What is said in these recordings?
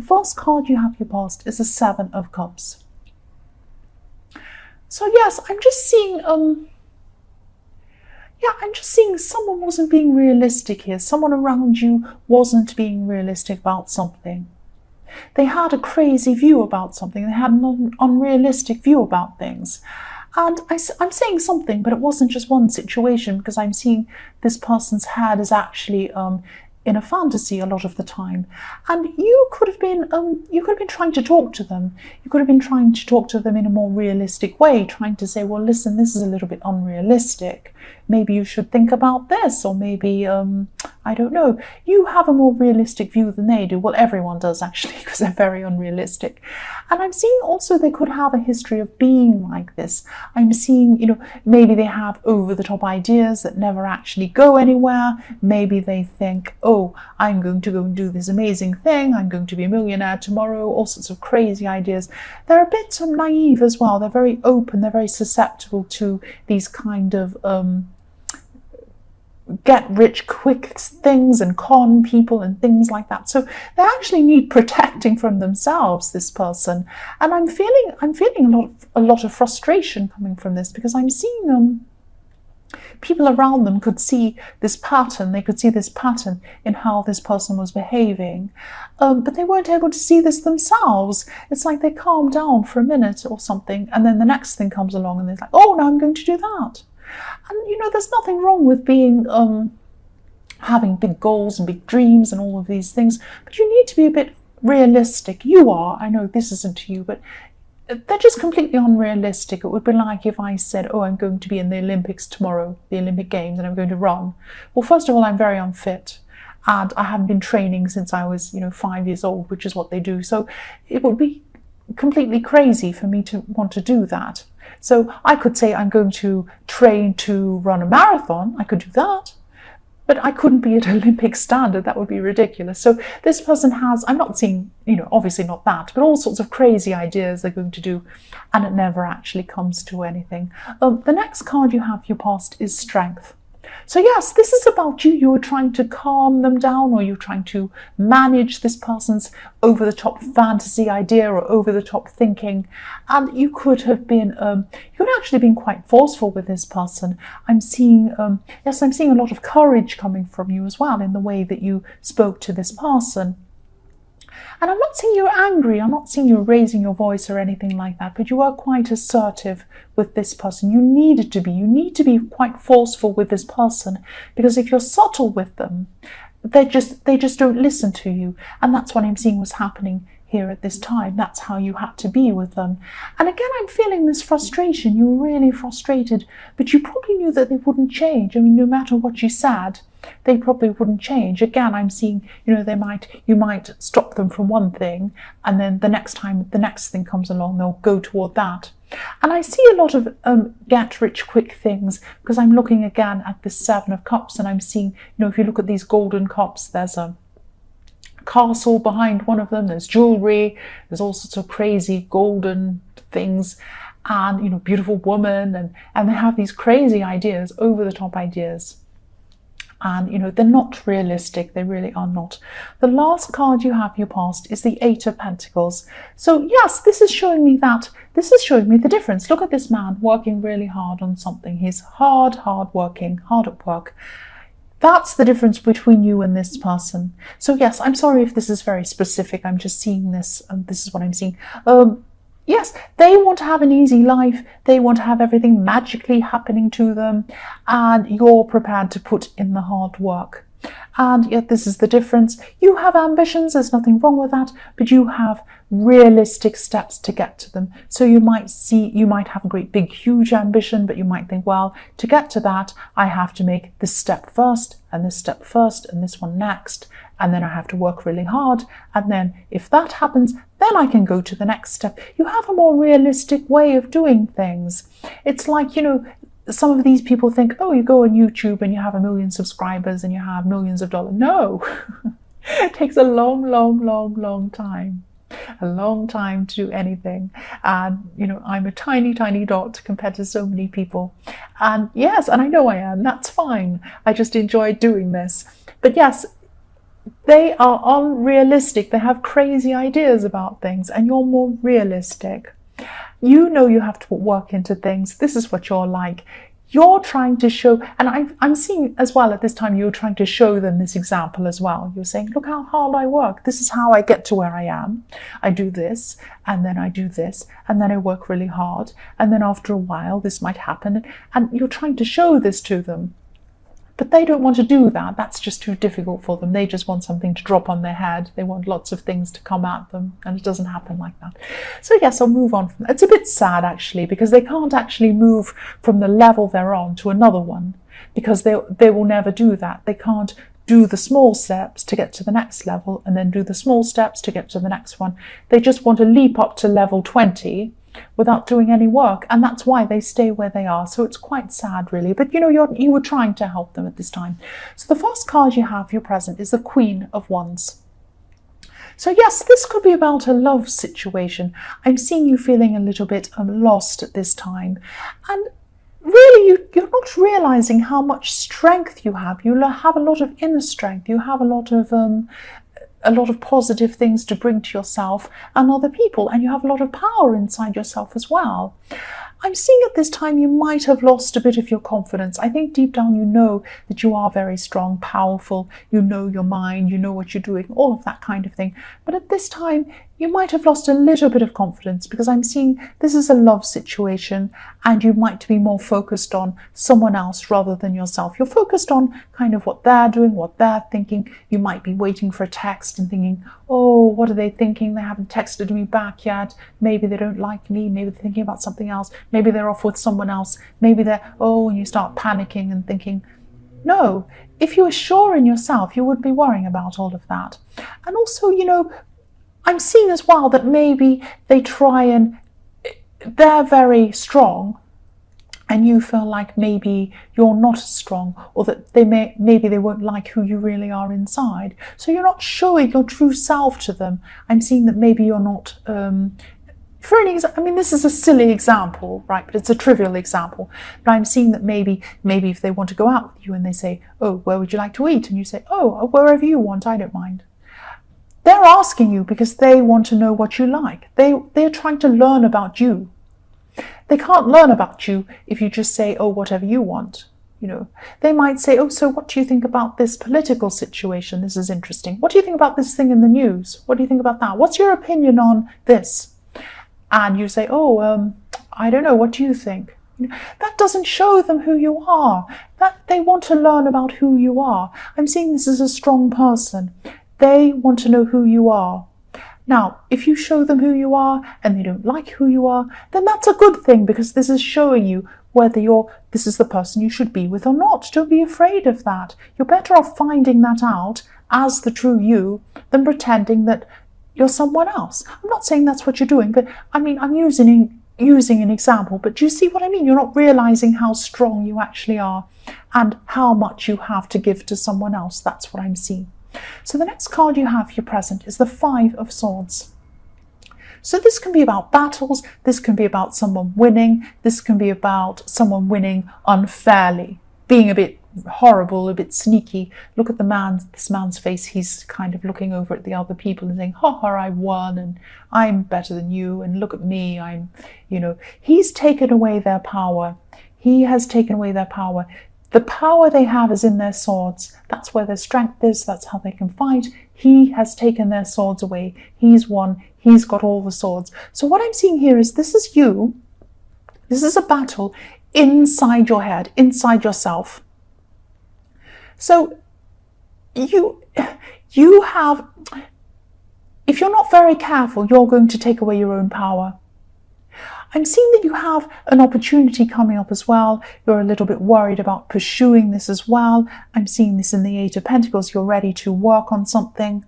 The first card you have your past is the Seven of Cups. So yes, I'm just seeing someone wasn't being realistic here. Someone around you wasn't being realistic about something. They had a crazy view about something. They had an unrealistic view about things. And I'm saying something, but it wasn't just one situation, because I'm seeing this person's head is actually in a fantasy a lot of the time. And you could have been trying to talk to them. You could have been trying to talk to them in a more realistic way, trying to say, well, listen, this is a little bit unrealistic. Maybe you should think about this, or maybe, I don't know. You have a more realistic view than they do. Well, everyone does, actually, because they're very unrealistic. And I'm seeing also they could have a history of being like this. I'm seeing, maybe they have over-the-top ideas that never actually go anywhere. Maybe they think, oh, I'm going to go and do this amazing thing. I'm going to be a millionaire tomorrow. All sorts of crazy ideas. They're a bit naive as well. They're very open. They're very susceptible to these kind of get rich quick things and con people and things like that. So they actually need protecting from themselves, this person. And I'm feeling a lot of frustration coming from this, because I'm seeing people around them could see this pattern. They could see this pattern in how this person was behaving, but they weren't able to see this themselves. It's like they calmed down for a minute or something, and then the next thing comes along and they're like, oh, now I'm going to do that. And there's nothing wrong with being having big goals and big dreams and all of these things, but you need to be a bit realistic. You are. I know this isn't to you, but they're just completely unrealistic. It would be like if I said, oh, I'm going to be in the Olympics tomorrow, the Olympic Games, and I'm going to run. Well, first of all, I'm very unfit, and I haven't been training since I was 5 years old, which is what they do. So it would be completely crazy for me to want to do that. So I could say I'm going to train to run a marathon. I could do that, but I couldn't be at Olympic standard. That would be ridiculous. So this person has, I'm not seeing, obviously not that, but all sorts of crazy ideas they're going to do, and it never actually comes to anything. The next card you have your past is Strength. So yes, this is about you. You're trying to calm them down, or you're trying to manage this person's over-the-top fantasy idea or over-the-top thinking. And you could have been, you could have actually been quite forceful with this person. I'm seeing, I'm seeing a lot of courage coming from you as well in the way that you spoke to this person. And I'm not seeing you're angry, I'm not seeing you raising your voice or anything like that, but you are quite assertive with this person. You need to be quite forceful with this person, because if you're subtle with them, they just don't listen to you. And that's what I'm seeing was happening here at this time. That's how you had to be with them. And again, I'm feeling this frustration. You were really frustrated, but you probably knew that they wouldn't change. I mean, no matter what you said, they probably wouldn't change. Again, I'm seeing, you might stop them from one thing, and then the next time the next thing comes along, they'll go toward that. And I see a lot of get rich quick things, because I'm looking again at the Seven of Cups, and I'm seeing, if you look at these golden cups, there's a castle behind one of them, there's jewelry, there's all sorts of crazy golden things, and beautiful woman, and they have these crazy ideas, over the top ideas. And they're not realistic. They really are not. The last card you have your past is the Eight of Pentacles. So yes, this is showing me the difference. Look at this man working really hard on something. He's hard working, hard at work. That's the difference between you and this person. So yes, I'm sorry if this is very specific. I'm just seeing this, and this is what I'm seeing. Yes, they want to have an easy life. They want to have everything magically happening to them, and you're prepared to put in the hard work. And yet this is the difference. You have ambitions, there's nothing wrong with that, but you have realistic steps to get to them. So you might have a great big huge ambition, but you might think, well, to get to that, I have to make this step first, and this step first, and this one next, and then I have to work really hard, and then if that happens, then I can go to the next step. You have a more realistic way of doing things. It's like, some of these people think, oh, you go on YouTube and you have 1 million subscribers and you have millions of dollars. No, it takes a long time. A long time to do anything. And, I'm a tiny dot compared to so many people. And yes, and I know I am, that's fine. I just enjoy doing this. But yes, they are unrealistic. They have crazy ideas about things, and you're more realistic. You know you have to put work into things. This is what you're like. You're trying to show, and I'm seeing as well at this time, you're trying to show them this example as well. You're saying, look how hard I work. This is how I get to where I am. I do this, and then I do this, and then I work really hard. And then after a while, this might happen. And you're trying to show this to them. But they don't want to do that. That's just too difficult for them. They just want something to drop on their head. They want lots of things to come at them, and it doesn't happen like that. So yes, I'll move on from that. It's a bit sad actually, because they can't actually move from the level they're on to another one, because they will never do that. They can't do the small steps to get to the next level and then do the small steps to get to the next one. They just want to leap up to level 20 without doing any work, and that's why they stay where they are. So it's quite sad really, but you were trying to help them at this time. So the first card you have, your present, is the Queen of Wands. So yes, this could be about a love situation. I'm seeing you feeling a little bit lost at this time, and really you're not realizing how much strength you have. You have a lot of inner strength. You have a lot of positive things to bring to yourself and other people, and you have a lot of power inside yourself as well. I'm seeing at this time you might have lost a bit of your confidence. I think deep down you know that you are very strong, powerful, you know your mind, you know what you're doing, all of that kind of thing. But at this time you might have lost a little bit of confidence, because I'm seeing this is a love situation and you might be more focused on someone else rather than yourself. You're focused on kind of what they're doing, what they're thinking. You might be waiting for a text and thinking, oh, what are they thinking? They haven't texted me back yet. Maybe they don't like me. Maybe they're thinking about something else. Maybe they're off with someone else. Maybe and you start panicking and thinking, no, if you were sure in yourself, you wouldn't be worrying about all of that. And also, I'm seeing as well that maybe they try and they're very strong and you feel like maybe you're not as strong, or that maybe they won't like who you really are inside. So you're not showing your true self to them. I'm seeing that maybe you're not, this is a silly example, right? But it's a trivial example. But I'm seeing that maybe if they want to go out with you and they say, oh, where would you like to eat? And you say, oh, wherever you want, I don't mind. They're asking you because they want to know what you like. They're trying to learn about you. They can't learn about you if you just say, oh, whatever you want. They might say, oh, so what do you think about this political situation? This is interesting. What do you think about this thing in the news? What do you think about that? What's your opinion on this? And you say, oh, I don't know. What do you think? That doesn't show them who you are. That they want to learn about who you are. I'm seeing this as a strong person. They want to know who you are. Now, if you show them who you are and they don't like who you are, then that's a good thing, because this is showing you whether this is the person you should be with or not. Don't be afraid of that. You're better off finding that out as the true you than pretending that you're someone else. I'm not saying that's what you're doing, but I'm using an example, but do you see what I mean? You're not realizing how strong you actually are and how much you have to give to someone else. That's what I'm seeing. So the next card you have, your present, is the Five of Swords. So this can be about battles, this can be about someone winning, this can be about someone winning unfairly, being a bit horrible, a bit sneaky. Look at this man's face. He's kind of looking over at the other people and saying, ha ha, I won and I'm better than you, and look at me, he's taken away their power. He has taken away their power. The power they have is in their swords. That's where their strength is. That's how they can fight. He has taken their swords away. He's won. He's got all the swords. So what I'm seeing here is this is you. This is a battle inside your head, inside yourself. So you have, if you're not very careful, you're going to take away your own power. I'm seeing that you have an opportunity coming up as well. You're a little bit worried about pursuing this as well. I'm seeing this in the Eight of Pentacles. You're ready to work on something.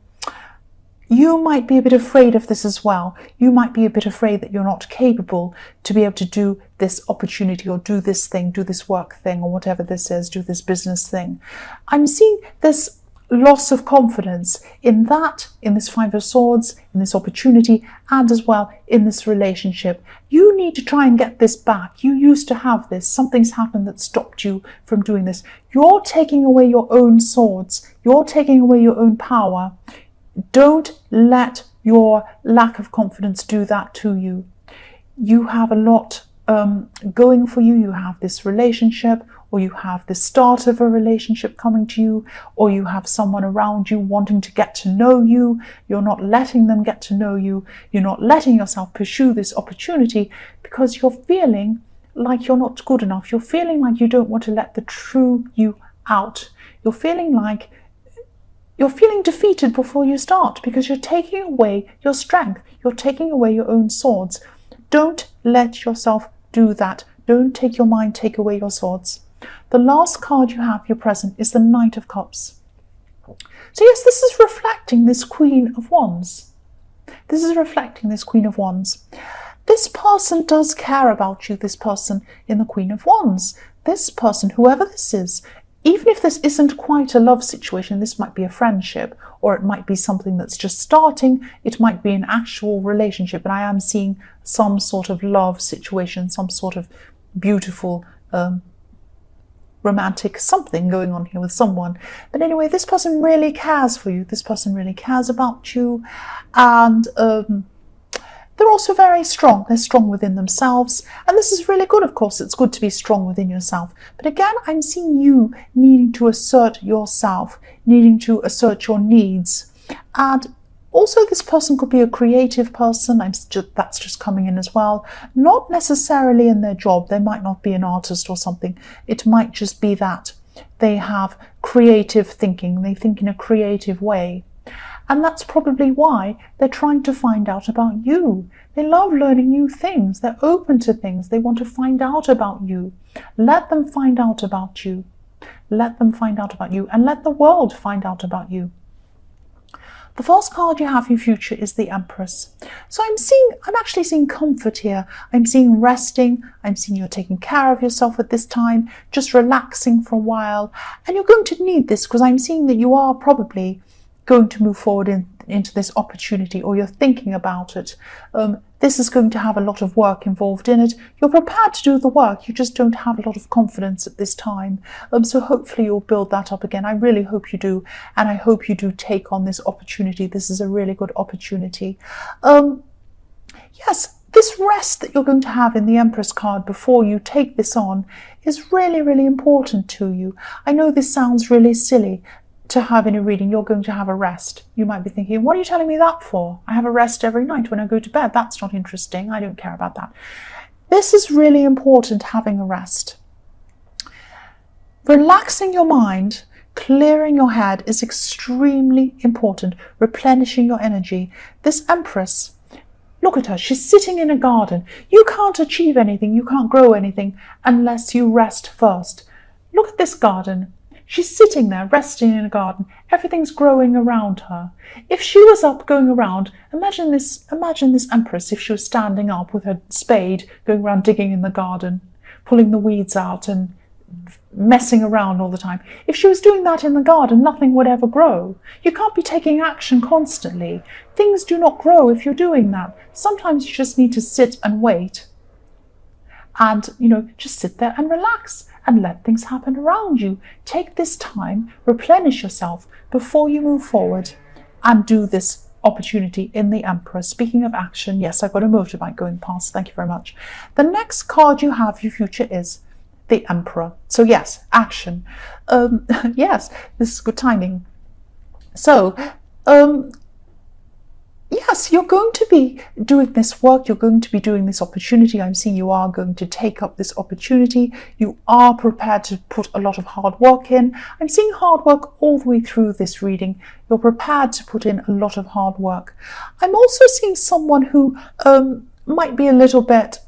You might be a bit afraid of this as well. You might be a bit afraid that you're not capable to be able to do this opportunity or do this thing, do this work thing or whatever this is, do this business thing. I'm seeing this loss of confidence in that, in this Five of Swords, in this opportunity, and as well in this relationship. You need to try and get this back. You used to have this. Something's happened that stopped you from doing this. You're taking away your own swords. You're taking away your own power. Don't let your lack of confidence do that to you. You have a lot going for you. You have this relationship, or you have the start of a relationship coming to you, or you have someone around you wanting to get to know you. You're not letting them get to know you. You're not letting yourself pursue this opportunity because you're feeling like you're not good enough. You're feeling like you don't want to let the true you out. You're feeling defeated before you start because you're taking away your strength. You're taking away your own swords. Don't let yourself do that. Don't take your mind, take away your swords. The last card you have, your present, is the Knight of Cups. So yes, this is reflecting this Queen of Wands. This is reflecting this Queen of Wands. This person does care about you, this person in the Queen of Wands. This person, whoever this is, even if this isn't quite a love situation, this might be a friendship, or it might be something that's just starting, it might be an actual relationship, and I am seeing some sort of love situation, some sort of beautiful romantic something going on here with someone. But anyway, this person really cares for you. This person really cares about you, and they're also very strong. They're strong within themselves, and this is really good. Of course, it's good to be strong within yourself. But again, I'm seeing you needing to assert yourself, needing to assert your needs. And also, this person could be a creative person. That's just coming in as well. Not necessarily in their job. They might not be an artist or something. It might just be that they have creative thinking. They think in a creative way. And that's probably why they're trying to find out about you. They love learning new things. They're open to things. They want to find out about you. Let them find out about you. Let them find out about you, and let the world find out about you. The first card you have in your future is the Empress. So I'm actually seeing comfort here. I'm seeing resting. I'm seeing you're taking care of yourself at this time, just relaxing for a while. And you're going to need this because I'm seeing that you are probably going to move forward into this opportunity, or you're thinking about it. This is going to have a lot of work involved in it. You're prepared to do the work, you just don't have a lot of confidence at this time. So hopefully you'll build that up again. I really hope you do, and I hope you do take on this opportunity. This is a really good opportunity. Yes, this rest that you're going to have in the Empress card before you take this on is really, really important to you. I know this sounds really silly to have in a reading. You're going to have a rest. You might be thinking, what are you telling me that for? I have a rest every night when I go to bed. That's not interesting. I don't care about that. This is really important, having a rest. Relaxing your mind, clearing your head is extremely important. Replenishing your energy. This Empress, look at her. She's sitting in a garden. You can't achieve anything. You can't grow anything unless you rest first. Look at this garden. She's sitting there, resting in a garden. Everything's growing around her. If she was up going around, imagine this Empress if she was standing up with her spade, going around digging in the garden, pulling the weeds out and messing around all the time. If she was doing that in the garden, nothing would ever grow. You can't be taking action constantly. Things do not grow if you're doing that. Sometimes you just need to sit and wait. And, just sit there and relax and let things happen around you. Take this time, replenish yourself before you move forward and do this opportunity in the Emperor. Speaking of action, yes, I've got a motorbike going past. Thank you very much. The next card you have for your future is the Emperor. So yes, action. Yes, this is good timing. So, yes, you're going to be doing this work. You're going to be doing this opportunity. I'm seeing you are going to take up this opportunity. You are prepared to put a lot of hard work in. I'm seeing hard work all the way through this reading. You're prepared to put in a lot of hard work. I'm also seeing someone who might be a little bit...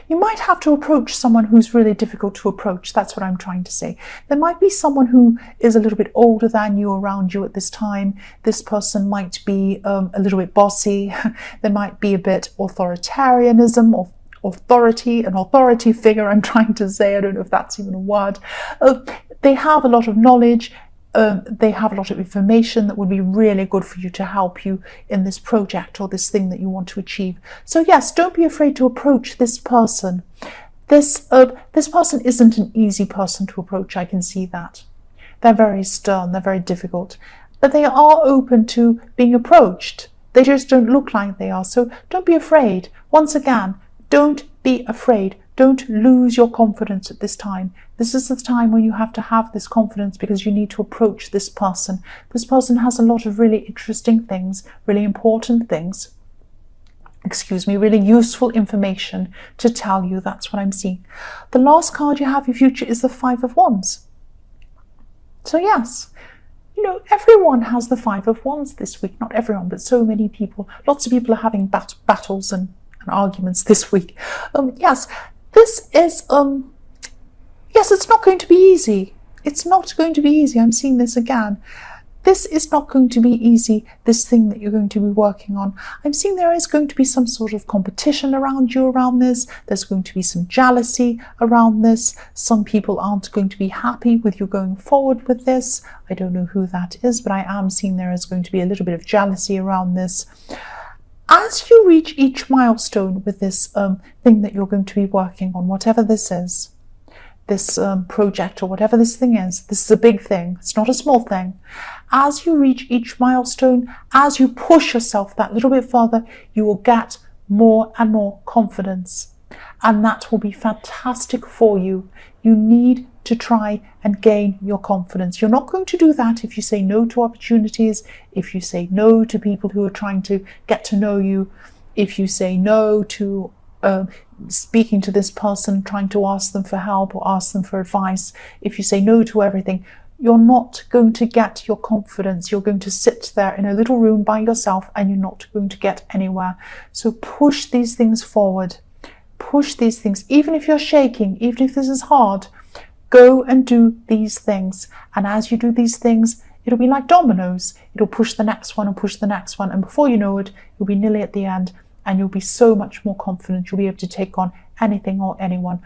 You might have to approach someone who's really difficult to approach. That's what I'm trying to say. There might be someone who is a little bit older than you around you at this time. This person might be a little bit bossy. There might be a bit authoritarianism or an authority figure, I'm trying to say. I don't know if that's even a word. They have a lot of knowledge. they have a lot of information that would be really good for you to help you in this project or this thing that you want to achieve. So yes, don't be afraid to approach this person. This person isn't an easy person to approach, I can see that. They're very stern, they're very difficult, but they are open to being approached. They just don't look like they are, so don't be afraid. Once again, don't be afraid. Don't lose your confidence at this time. This is the time when you have to have this confidence because you need to approach this person. This person has a lot of really interesting things, really important things, really useful information to tell you. That's what I'm seeing. The last card you have in future is the Five of Wands. So yes, everyone has the Five of Wands this week. Not everyone, but so many people. Lots of people are having battles and arguments this week. Yes, this is, yes, it's not going to be easy. It's not going to be easy. I'm seeing this again. This is not going to be easy, this thing that you're going to be working on. I'm seeing there is going to be some sort of competition around you around this. There's going to be some jealousy around this. Some people aren't going to be happy with you going forward with this. I don't know who that is, but I am seeing there is going to be a little bit of jealousy around this. As you reach each milestone with this thing that you're going to be working on, whatever this is, this project or whatever this thing is, this is a big thing. It's not a small thing. As you reach each milestone, as you push yourself that little bit further, you will get more and more confidence. And that will be fantastic for you. You need to try and gain your confidence. You're not going to do that if you say no to opportunities, if you say no to people who are trying to get to know you, if you say no to speaking to this person, trying to ask them for help or ask them for advice. If you say no to everything, you're not going to get your confidence. You're going to sit there in a little room by yourself and you're not going to get anywhere. So push these things forward. Push these things. Even if you're shaking, even if this is hard, go and do these things. And as you do these things, it'll be like dominoes. It'll push the next one and push the next one. And before you know it, you'll be nearly at the end and you'll be so much more confident. You'll be able to take on anything or anyone.